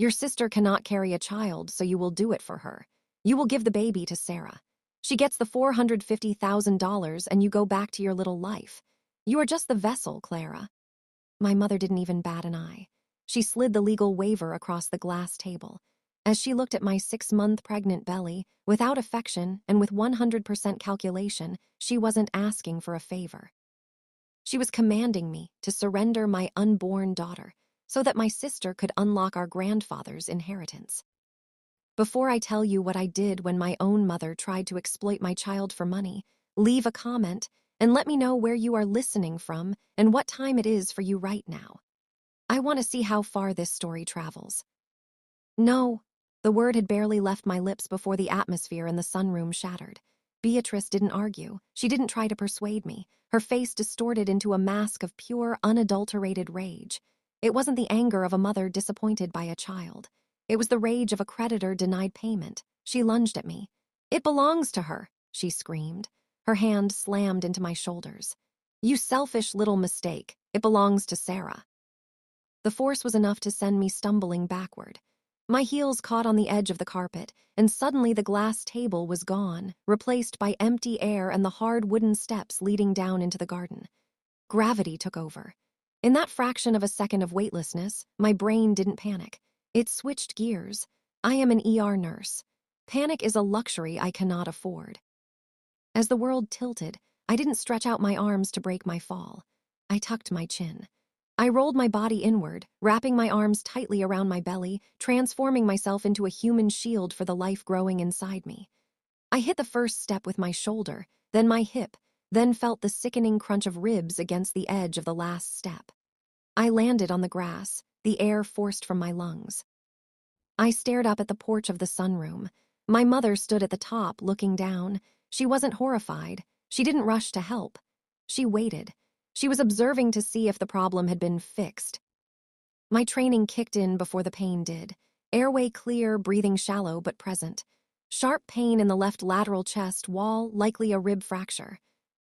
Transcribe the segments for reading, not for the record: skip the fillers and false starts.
Your sister cannot carry a child, so you will do it for her. You will give the baby to Sarah. She gets the $450,000 and you go back to your little life. You are just the vessel, Clara." My mother didn't even bat an eye. She slid the legal waiver across the glass table. As she looked at my 6-month pregnant belly, without affection and with 100% calculation, she wasn't asking for a favor. She was commanding me to surrender my unborn daughter so that my sister could unlock our grandfather's inheritance. Before I tell you what I did when my own mother tried to exploit my child for money, leave a comment and let me know where you are listening from and what time it is for you right now. I want to see how far this story travels. No, the word had barely left my lips before the atmosphere in the sunroom shattered. Beatrice didn't argue. She didn't try to persuade me, her face distorted into a mask of pure, unadulterated rage. It wasn't the anger of a mother disappointed by a child. It was the rage of a creditor denied payment. She lunged at me. "It belongs to her," she screamed. Her hand slammed into my shoulders. "You selfish little mistake. It belongs to Sarah." The force was enough to send me stumbling backward. My heels caught on the edge of the carpet, and suddenly the glass table was gone, replaced by empty air and the hard wooden steps leading down into the garden. Gravity took over. In that fraction of a second of weightlessness, my brain didn't panic. It switched gears. I am an ER nurse. Panic is a luxury I cannot afford. As the world tilted, I didn't stretch out my arms to break my fall. I tucked my chin. I rolled my body inward, wrapping my arms tightly around my belly, transforming myself into a human shield for the life growing inside me. I hit the first step with my shoulder, then my hip, then felt the sickening crunch of ribs against the edge of the last step. I landed on the grass, the air forced from my lungs. I stared up at the porch of the sunroom. My mother stood at the top, looking down. She wasn't horrified. She didn't rush to help. She waited. She was observing to see if the problem had been fixed. My training kicked in before the pain did. Airway clear, breathing shallow but present. Sharp pain in the left lateral chest wall, likely a rib fracture.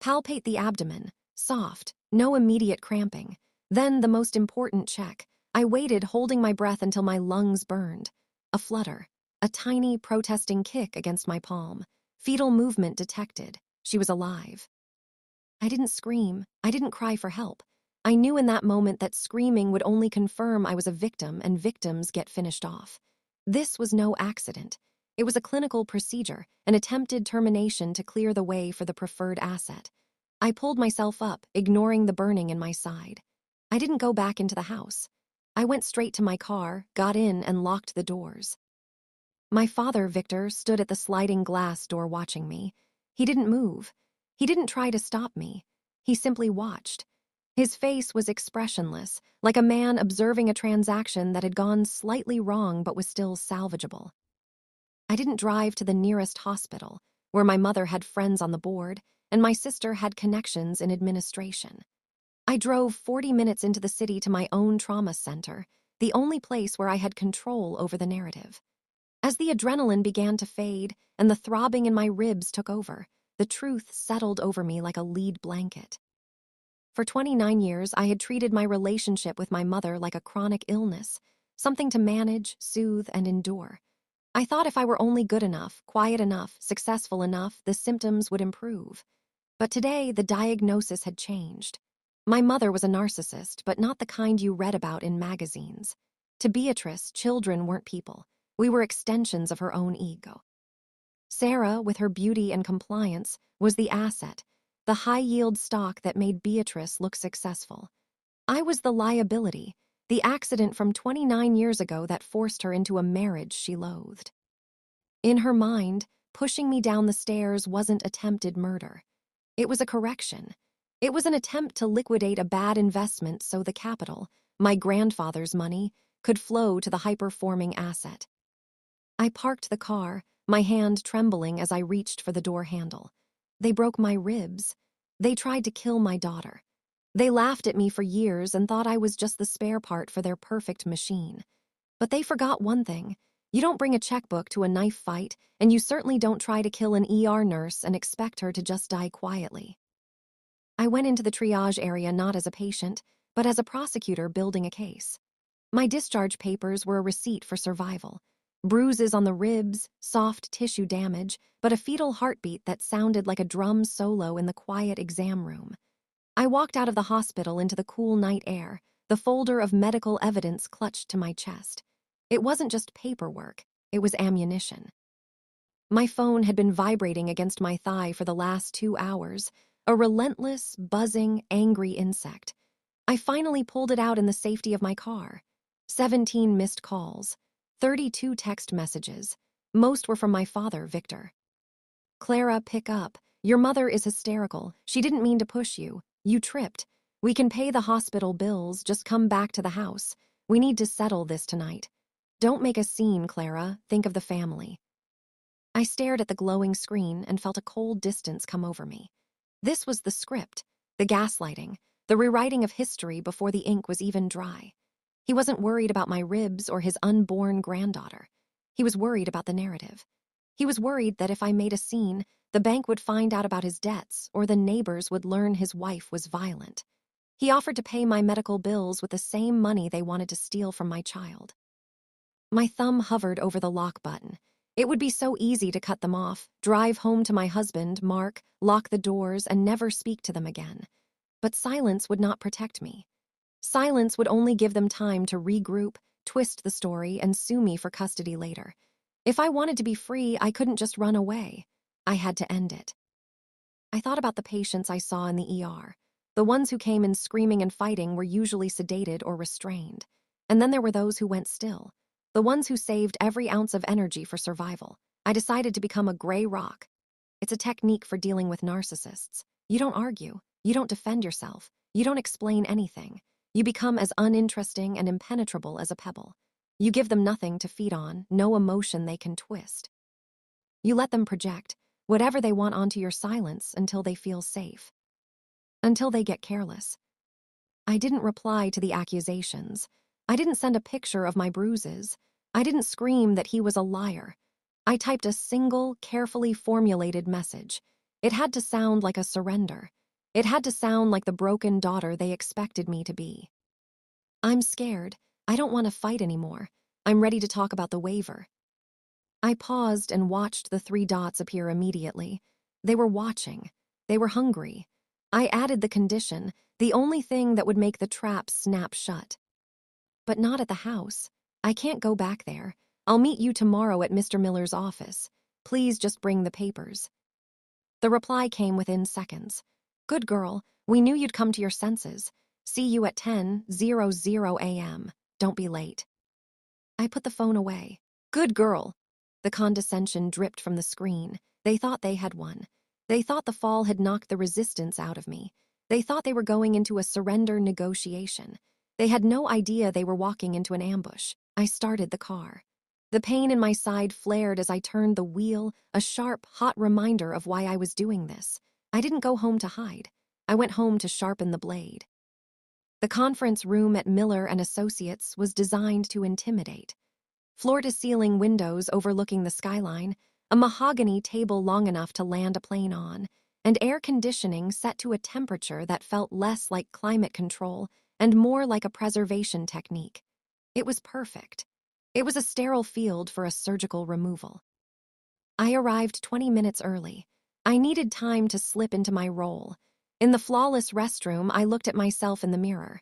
Palpate the abdomen. Soft. No immediate cramping. Then the most important check. I waited, holding my breath until my lungs burned. A flutter. A tiny, protesting kick against my palm. Fetal movement detected. She was alive. I didn't scream. I didn't cry for help. I knew in that moment that screaming would only confirm I was a victim, and victims get finished off. This was no accident. It was a clinical procedure, an attempted termination to clear the way for the preferred asset. I pulled myself up, ignoring the burning in my side. I didn't go back into the house. I went straight to my car, got in, and locked the doors. My father, Victor, stood at the sliding glass door watching me. He didn't move. He didn't try to stop me. He simply watched. His face was expressionless, like a man observing a transaction that had gone slightly wrong but was still salvageable. I didn't drive to the nearest hospital, where my mother had friends on the board and my sister had connections in administration. I drove 40 minutes into the city to my own trauma center, the only place where I had control over the narrative. As the adrenaline began to fade and the throbbing in my ribs took over, the truth settled over me like a lead blanket. For 29 years, I had treated my relationship with my mother like a chronic illness, something to manage, soothe, and endure. I thought if I were only good enough, quiet enough, successful enough, the symptoms would improve. But today, the diagnosis had changed. My mother was a narcissist, but not the kind you read about in magazines. To Beatrice, children weren't people. We were extensions of her own ego. Sarah, with her beauty and compliance, was the asset, the high-yield stock that made Beatrice look successful. I was the liability, the accident from 29 years ago that forced her into a marriage she loathed. In her mind, pushing me down the stairs wasn't attempted murder. It was a correction. It was an attempt to liquidate a bad investment so the capital, my grandfather's money, could flow to the hyper-forming asset. I parked the car, my hand trembling as I reached for the door handle. They broke my ribs. They tried to kill my daughter. They laughed at me for years and thought I was just the spare part for their perfect machine. But they forgot one thing. You don't bring a checkbook to a knife fight, and you certainly don't try to kill an ER nurse and expect her to just die quietly. I went into the triage area not as a patient, but as a prosecutor building a case. My discharge papers were a receipt for survival. Bruises on the ribs, soft tissue damage, but a fetal heartbeat that sounded like a drum solo in the quiet exam room. I walked out of the hospital into the cool night air, the folder of medical evidence clutched to my chest. It wasn't just paperwork, it was ammunition. My phone had been vibrating against my thigh for the last 2 hours, a relentless, buzzing, angry insect. I finally pulled it out in the safety of my car. 17 missed calls, 32 text messages. Most were from my father, Victor. Clara, pick up. Your mother is hysterical. She didn't mean to push you. You tripped. We can pay the hospital bills, just come back to the house. We need to settle this tonight. Don't make a scene, Clara. Think of the family. I stared at the glowing screen and felt a cold distance come over me. This was the script, the gaslighting, the rewriting of history before the ink was even dry. He wasn't worried about my ribs or his unborn granddaughter. He was worried about the narrative. He was worried that if I made a scene, the bank would find out about his debts or the neighbors would learn his wife was violent. He offered to pay my medical bills with the same money they wanted to steal from my child. My thumb hovered over the lock button. It would be so easy to cut them off, drive home to my husband, Mark, lock the doors, and never speak to them again. But silence would not protect me. Silence would only give them time to regroup, twist the story, and sue me for custody later. If I wanted to be free, I couldn't just run away. I had to end it. I thought about the patients I saw in the ER. The ones who came in screaming and fighting were usually sedated or restrained. And then there were those who went still. The ones who saved every ounce of energy for survival. I decided to become a gray rock. It's a technique for dealing with narcissists. You don't argue. You don't defend yourself. You don't explain anything. You become as uninteresting and impenetrable as a pebble. You give them nothing to feed on, no emotion they can twist. You let them project whatever they want onto your silence until they feel safe. Until they get careless. I didn't reply to the accusations. I didn't send a picture of my bruises. I didn't scream that he was a liar. I typed a single, carefully formulated message. It had to sound like a surrender. It had to sound like the broken daughter they expected me to be. I'm scared. I don't want to fight anymore. I'm ready to talk about the waiver. I paused and watched the 3 dots appear immediately. They were watching. They were hungry. I added the condition, the only thing that would make the trap snap shut. But not at the house. I can't go back there. I'll meet you tomorrow at Mr. Miller's office. Please just bring the papers. The reply came within seconds. Good girl, we knew you'd come to your senses. See you at 10:00 a.m. Don't be late. I put the phone away. Good girl. The condescension dripped from the screen. They thought they had won. They thought the fall had knocked the resistance out of me. They thought they were going into a surrender negotiation. They had no idea they were walking into an ambush. I started the car. The pain in my side flared as I turned the wheel, a sharp, hot reminder of why I was doing this. I didn't go home to hide. I went home to sharpen the blade. The conference room at Miller and Associates was designed to intimidate. Floor-to-ceiling windows overlooking the skyline, a mahogany table long enough to land a plane on, and air conditioning set to a temperature that felt less like climate control and more like a preservation technique. It was perfect. It was a sterile field for a surgical removal. I arrived 20 minutes early. I needed time to slip into my role. In the flawless restroom, I looked at myself in the mirror.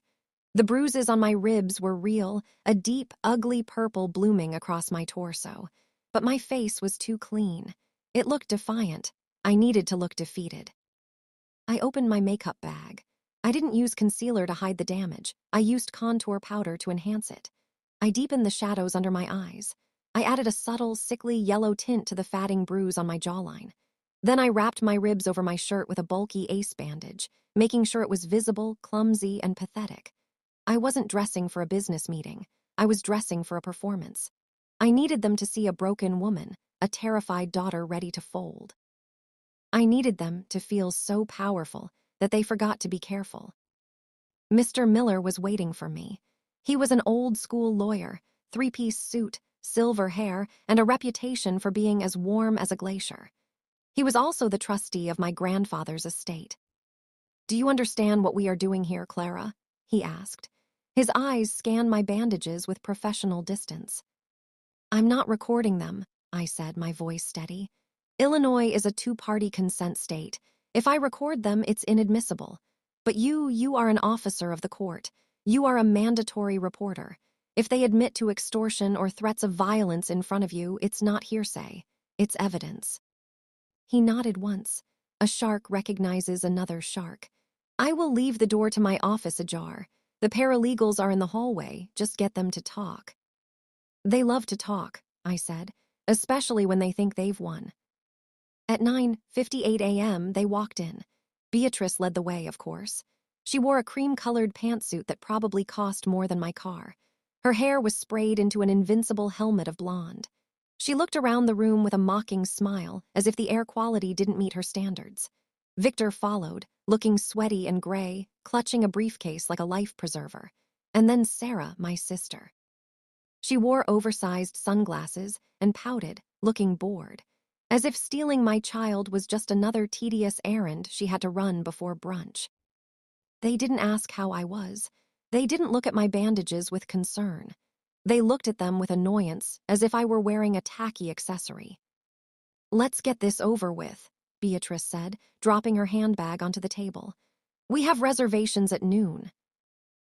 The bruises on my ribs were real, a deep, ugly purple blooming across my torso. But my face was too clean. It looked defiant. I needed to look defeated. I opened my makeup bag. I didn't use concealer to hide the damage. I used contour powder to enhance it. I deepened the shadows under my eyes. I added a subtle, sickly yellow tint to the fatting bruise on my jawline. Then I wrapped my ribs over my shirt with a bulky ace bandage, making sure it was visible, clumsy, and pathetic. I wasn't dressing for a business meeting. I was dressing for a performance. I needed them to see a broken woman, a terrified daughter ready to fold. I needed them to feel so powerful that they forgot to be careful. Mr. Miller was waiting for me. He was an old-school lawyer, 3-piece suit, silver hair, and a reputation for being as warm as a glacier. He was also the trustee of my grandfather's estate. "Do you understand what we are doing here, Clara?" he asked. His eyes scanned my bandages with professional distance. "I'm not recording them," I said, my voice steady. "Illinois is a two-party consent state. If I record them, it's inadmissible. But you are an officer of the court. You are a mandatory reporter. If they admit to extortion or threats of violence in front of you, it's not hearsay. It's evidence." He nodded once. A shark recognizes another shark. "I will leave the door to my office ajar. The paralegals are in the hallway. Just get them to talk." "They love to talk," I said, "especially when they think they've won." At 9:58 a.m., they walked in. Beatrice led the way, of course. She wore a cream-colored pantsuit that probably cost more than my car. Her hair was sprayed into an invincible helmet of blonde. She looked around the room with a mocking smile, as if the air quality didn't meet her standards. Victor followed, looking sweaty and gray, clutching a briefcase like a life preserver. And then Sarah, my sister. She wore oversized sunglasses and pouted, looking bored, as if stealing my child was just another tedious errand she had to run before brunch. They didn't ask how I was. They didn't look at my bandages with concern. They looked at them with annoyance, as if I were wearing a tacky accessory. "Let's get this over with," Beatrice said, dropping her handbag onto the table. "We have reservations at noon."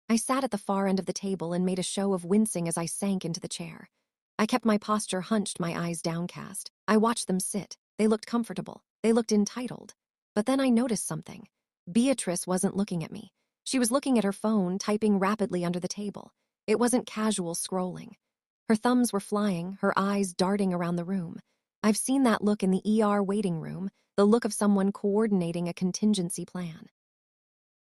I sat at the far end of the table and made a show of wincing as I sank into the chair. I kept my posture hunched, my eyes downcast. I watched them sit. They looked comfortable. They looked entitled. But then I noticed something. Beatrice wasn't looking at me. She was looking at her phone, typing rapidly under the table. It wasn't casual scrolling. Her thumbs were flying, her eyes darting around the room. I've seen that look in the ER waiting room, the look of someone coordinating a contingency plan.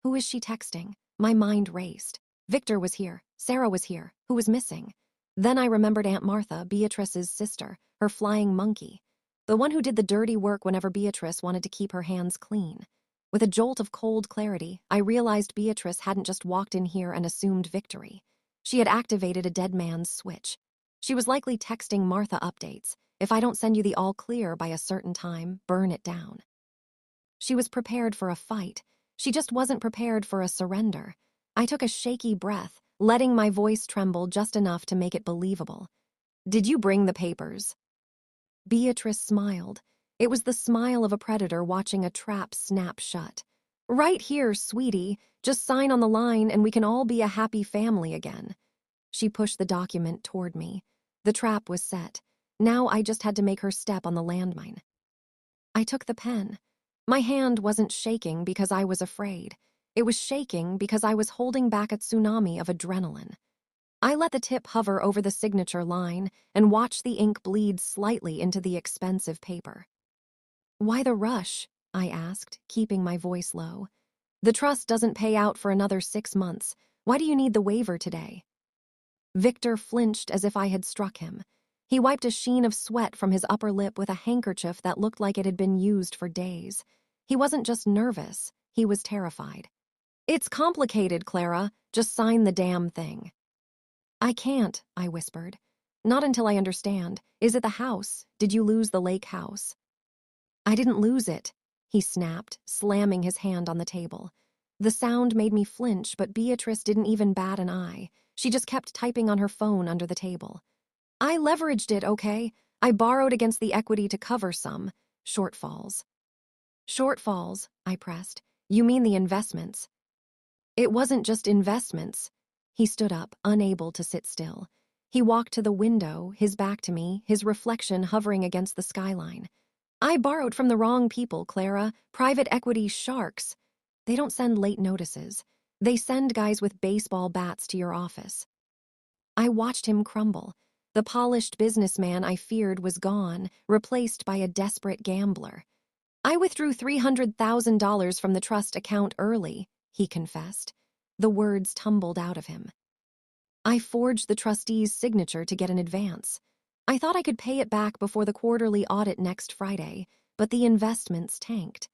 Who is she texting? My mind raced. Victor was here. Sarah was here. Who was missing? Then I remembered Aunt Martha, Beatrice's sister, her flying monkey. The one who did the dirty work whenever Beatrice wanted to keep her hands clean. With a jolt of cold clarity, I realized Beatrice hadn't just walked in here and assumed victory. She had activated a dead man's switch. She was likely texting Martha updates. "If I don't send you the all clear by a certain time, burn it down." She was prepared for a fight. She just wasn't prepared for a surrender. I took a shaky breath, letting my voice tremble just enough to make it believable. "Did you bring the papers?" Beatrice smiled. It was the smile of a predator watching a trap snap shut. "Right here, sweetie. Just sign on the line and we can all be a happy family again." She pushed the document toward me. The trap was set. Now I just had to make her step on the landmine. I took the pen. My hand wasn't shaking because I was afraid. It was shaking because I was holding back a tsunami of adrenaline. I let the tip hover over the signature line and watched the ink bleed slightly into the expensive paper. "Why the rush?" I asked, keeping my voice low. "The trust doesn't pay out for another 6 months. Why do you need the waiver today?" Victor flinched as if I had struck him. He wiped a sheen of sweat from his upper lip with a handkerchief that looked like it had been used for days. He wasn't just nervous, he was terrified. "It's complicated, Clara. Just sign the damn thing." "I can't," I whispered. "Not until I understand. Is it the house? Did you lose the lake house?" "I didn't lose it," he snapped, slamming his hand on the table. The sound made me flinch, but Beatrice didn't even bat an eye. She just kept typing on her phone under the table. "I leveraged it, okay? I borrowed against the equity to cover some shortfalls." "Shortfalls," I pressed. "You mean the investments." "It wasn't just investments." He stood up, unable to sit still. He walked to the window, his back to me, his reflection hovering against the skyline. "I borrowed from the wrong people, Clara. Private equity sharks. They don't send late notices. They send guys with baseball bats to your office." I watched him crumble. The polished businessman I feared was gone, replaced by a desperate gambler. "I withdrew $300,000 from the trust account early," he confessed. The words tumbled out of him. "I forged the trustee's signature to get an advance. I thought I could pay it back before the quarterly audit next Friday, but the investments tanked.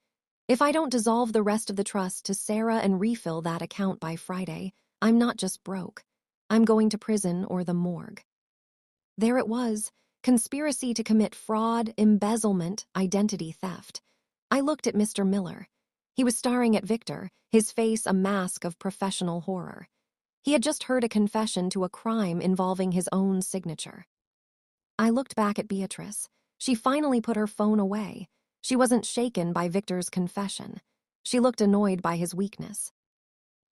If I don't dissolve the rest of the trust to Sarah and refill that account by Friday, I'm not just broke. I'm going to prison or the morgue." There it was, conspiracy to commit fraud, embezzlement, identity theft. I looked at Mr. Miller. He was staring at Victor, his face a mask of professional horror. He had just heard a confession to a crime involving his own signature. I looked back at Beatrice. She finally put her phone away. She wasn't shaken by Victor's confession. She looked annoyed by his weakness.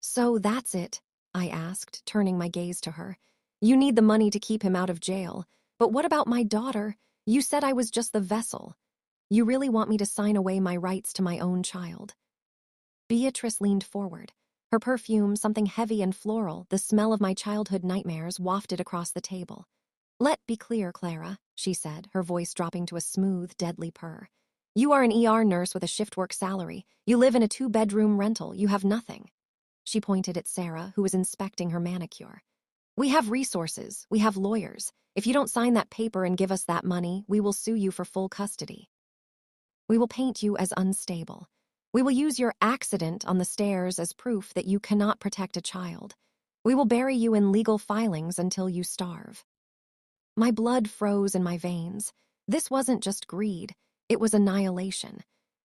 "So that's it?" I asked, turning my gaze to her. "You need the money to keep him out of jail. But what about my daughter? You said I was just the vessel. You really want me to sign away my rights to my own child?" Beatrice leaned forward. Her perfume, something heavy and floral, the smell of my childhood nightmares, wafted across the table. "Let be clear, Clara," she said, her voice dropping to a smooth, deadly purr. "You are an ER nurse with a shift-work salary. You live in a 2-bedroom rental. You have nothing." She pointed at Sarah, who was inspecting her manicure. "We have resources. We have lawyers. If you don't sign that paper and give us that money, we will sue you for full custody. We will paint you as unstable. We will use your accident on the stairs as proof that you cannot protect a child. We will bury you in legal filings until you starve." My blood froze in my veins. This wasn't just greed, it was annihilation.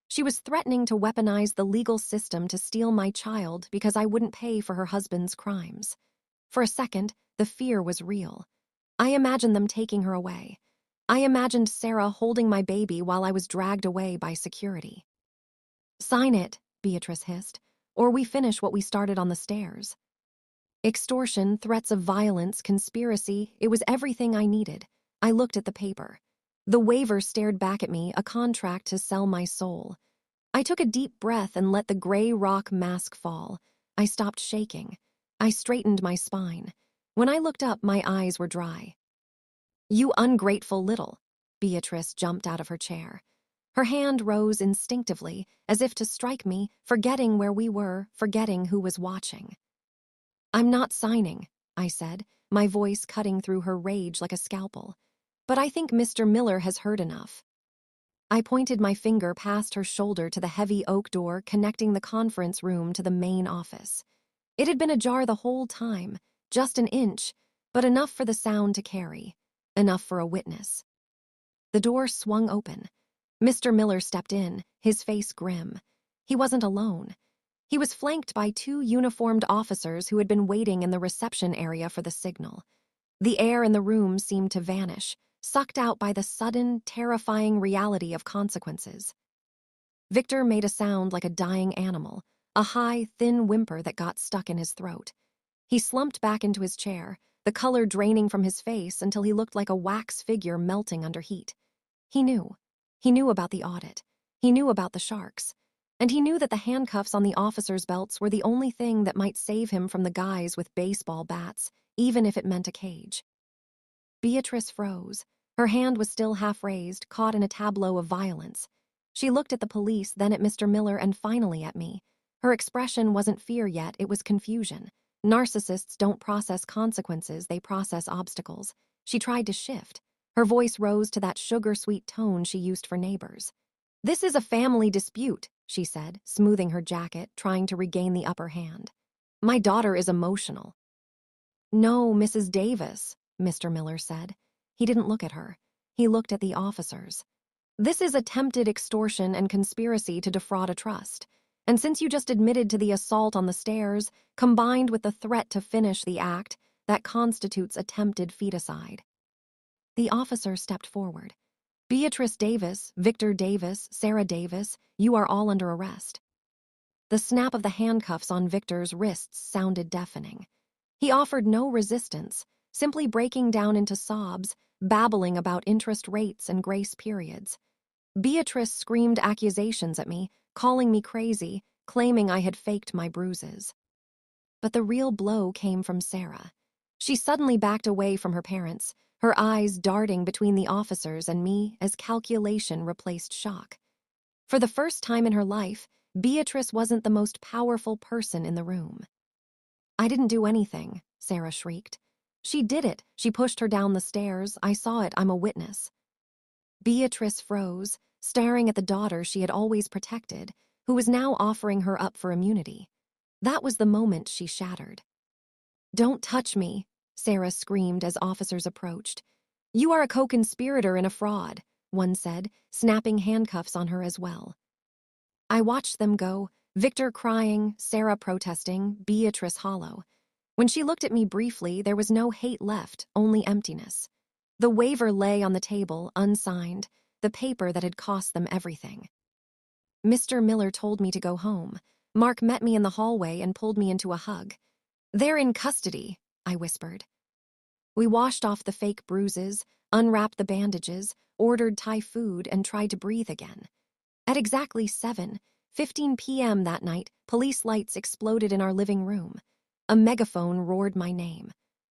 She was threatening to weaponize the legal system to steal my child because I wouldn't pay for her husband's crimes. For a second, the fear was real. I imagined them taking her away. I imagined Sarah holding my baby while I was dragged away by security. "Sign it," Beatrice hissed, "or we finish what we started on the stairs." Extortion, threats of violence, conspiracy, it was everything I needed. I looked at the paper. The waiver stared back at me, a contract to sell my soul. I took a deep breath and let the gray rock mask fall. I stopped shaking. I straightened my spine. When I looked up, my eyes were dry. "You ungrateful little." Beatrice jumped out of her chair. Her hand rose instinctively, as if to strike me, forgetting where we were, forgetting who was watching. "I'm not signing," I said, my voice cutting through her rage like a scalpel. "But I think Mr. Miller has heard enough." I pointed my finger past her shoulder to the heavy oak door connecting the conference room to the main office. It had been ajar the whole time, just an inch, but enough for the sound to carry, enough for a witness. The door swung open. Mr. Miller stepped in, his face grim. He wasn't alone. He was flanked by 2 uniformed officers who had been waiting in the reception area for the signal. The air in the room seemed to vanish, sucked out by the sudden, terrifying reality of consequences. Victor made a sound like a dying animal, a high, thin whimper that got stuck in his throat. He slumped back into his chair, the color draining from his face until he looked like a wax figure melting under heat. He knew. He knew about the audit. He knew about the sharks. And he knew that the handcuffs on the officers' belts were the only thing that might save him from the guys with baseball bats, even if it meant a cage. Beatrice froze. Her hand was still half raised, caught in a tableau of violence. She looked at the police, then at Mr. Miller, and finally at me. Her expression wasn't fear yet, it was confusion. Narcissists don't process consequences, they process obstacles. She tried to shift. Her voice rose to that sugar-sweet tone she used for neighbors. "This is a family dispute," she said, smoothing her jacket, trying to regain the upper hand. "My daughter is emotional." "No, Mrs. Davis," Mr. Miller said. He didn't look at her. He looked at the officers. "This is attempted extortion and conspiracy to defraud a trust. And since you just admitted to the assault on the stairs, combined with the threat to finish the act, that constitutes attempted feticide." The officer stepped forward. "Beatrice Davis, Victor Davis, Sarah Davis, you are all under arrest." The snap of the handcuffs on Victor's wrists sounded deafening. He offered no resistance, simply breaking down into sobs, babbling about interest rates and grace periods. Beatrice screamed accusations at me, calling me crazy, claiming I had faked my bruises. But the real blow came from Sarah. She suddenly backed away from her parents, her eyes darting between the officers and me as calculation replaced shock. For the first time in her life, Beatrice wasn't the most powerful person in the room. "I didn't do anything," Sarah shrieked. "She did it. She pushed her down the stairs. I saw it. I'm a witness." Beatrice froze, staring at the daughter she had always protected, who was now offering her up for immunity. That was the moment she shattered. "Don't touch me," Sarah screamed as officers approached. "You are a co-conspirator and a fraud," one said, snapping handcuffs on her as well. I watched them go, Victor crying, Sarah protesting, Beatrice hollow. When she looked at me briefly, there was no hate left, only emptiness. The waiver lay on the table, unsigned, the paper that had cost them everything. Mr. Miller told me to go home. Mark met me in the hallway and pulled me into a hug. "They're in custody," I whispered. We washed off the fake bruises, unwrapped the bandages, ordered Thai food, and tried to breathe again. At exactly 7:15 p.m. that night, police lights exploded in our living room. A megaphone roared my name.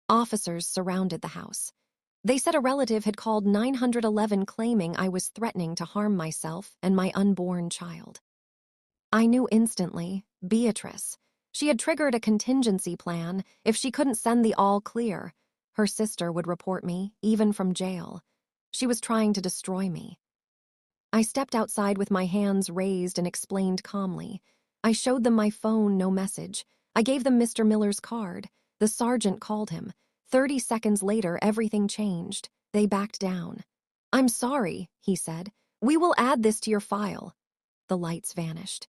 Officers surrounded the house. They said a relative had called 911 claiming I was threatening to harm myself and my unborn child. I knew instantly, Beatrice. She had triggered a contingency plan. If she couldn't send the all clear, her sister would report me, even from jail. She was trying to destroy me. I stepped outside with my hands raised and explained calmly. I showed them my phone, no message. I gave them Mr. Miller's card. The sergeant called him. 30 seconds later, everything changed. They backed down. "I'm sorry," he said. "We will add this to your file." The lights vanished.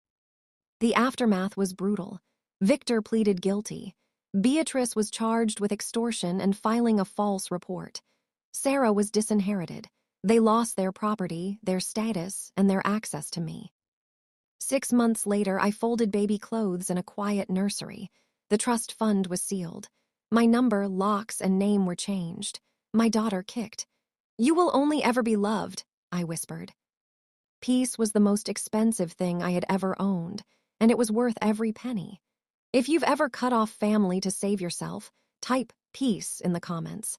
The aftermath was brutal. Victor pleaded guilty. Beatrice was charged with extortion and filing a false report. Sarah was disinherited. They lost their property, their status, and their access to me. 6 months later, I folded baby clothes in a quiet nursery. The trust fund was sealed. My number, locks, and name were changed. My daughter kicked. "You will only ever be loved," I whispered. Peace was the most expensive thing I had ever owned, and it was worth every penny. If you've ever cut off family to save yourself, type peace in the comments.